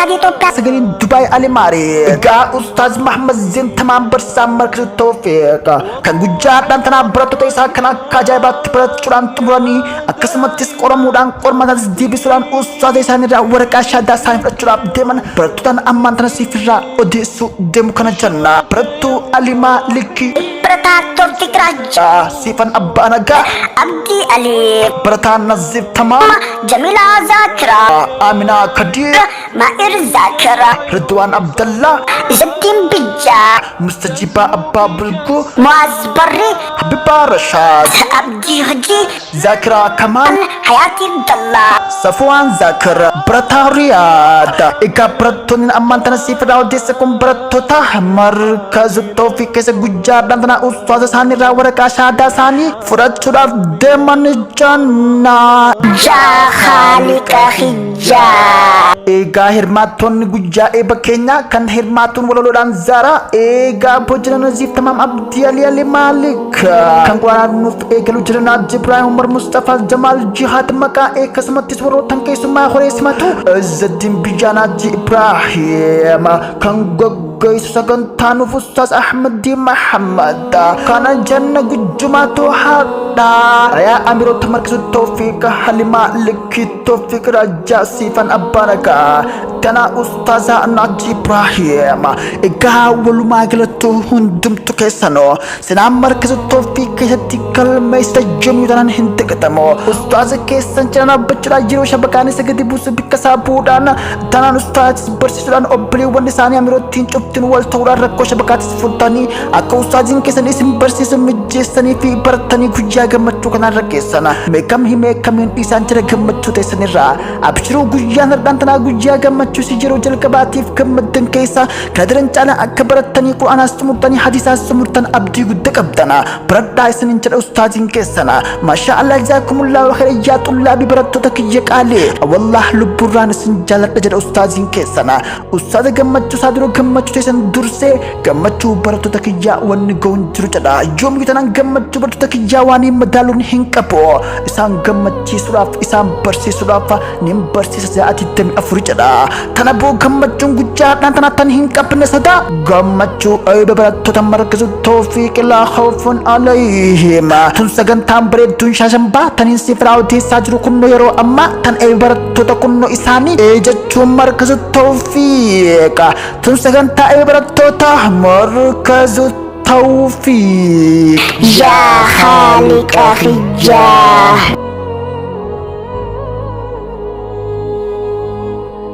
di Ethiopia Segalin Dubai Alimari Ga Ustaz Muhammad Zin tamam bersama Markaz Taufik Kan gujat dan tanah berat isa kana kajabat berat curan tumurani akasmatis koramudan kormatan dibisuran Ustaz isa nira warqa shada san curab deman beratutan aman tanah sifra odisu demukana janna beratu alima liki Pretator Tikraj sifan abba naga Abdi Ali beratan nazib tamam Jamila Zakra Amina Kadir Mair Zakra Ridwan Abdullah Izzuddin Bija Mustajiba Abba Bulgu Muaz Barri Habiba Rashad Abdi Haji Zakra Kamal Hayati Abdullah Safwan Zakar Berata Riyad Ika beratunin aman tanah sifra desa kum beratota Markaz Taufik kesa gujar dan tanah Ustaz Sani Rawarqa Shada Sani Furat curaf deman jannah Jahalika Hijab Ega hirmatun gujja eba Kenya kan hirmatun walolodan zara ega bojana nazif tamam abdi ali malik kan Quran nuf ega lujrana Ibrahim Umar Mustafa Jamal jihad maka eka samatis waro tangke suma khore simatu Azzaddin bijana Ibrahim kan gaggai sagan tanu Ustaz Ahmad di Muhammad kana janna gujumatu hada ya amiru Markaz Taufik halima likit Taufik raja sifan abbaraka Dana Ustaza Naji Ibrahim Ega walu magalatu hundum tukesano Senam Markaz Taufik ketikal maista jami danan hinte ketamo Ustaza kesan chana bachra jiro shabakani segedi busu bikasa budana Dana Ustaz bersisulan obli wanisani amirotin chuptin wal tawra rakko shabakati sifutani Aka Ustazin kesan isim bersisu mijisani fi bartani gujya gamatu kana rakesana Mekam hi mekam hin isan chara gamatu tesanira Abshiru gujya nardantana gujya gamatu si jiro jalqabatif gammadan keessa kadiran cala akka baratani Qur'aan astumurtani hadis astumurtan abdi gudda qabdana baradda isanin jira ustaazin keessana masha Allah jazakumullahu khairan ya tullabi barattota kiyya qale wallah lubburran isin jaladha jira ustaazin keessana ustaaz gammachu saduro gammachu teessan durse gammachu barattota kiyya wanni goon jiru jedha yoom gitanan gammachu barattota kiyya wani madalun hin qabu isaan gammachiisuudhaaf isaan barsiisuudhaaf nin barsiisa sa'aatii 24 jedha Tanabu gammachuun guddaadhaan tanatan hin qabne sada gammachuu ayba barattoota Markaz Taufik laa khawfun alayhim tun sagantaan bareedduun shaashan baataniin sifraa odeessaa jiru kunno yeroo amma tan ayba barattoota kunno isaanii jechuun Markaz Taufik tun sagantaa ayba barattoota Markaz Taufik Jahalika Hijab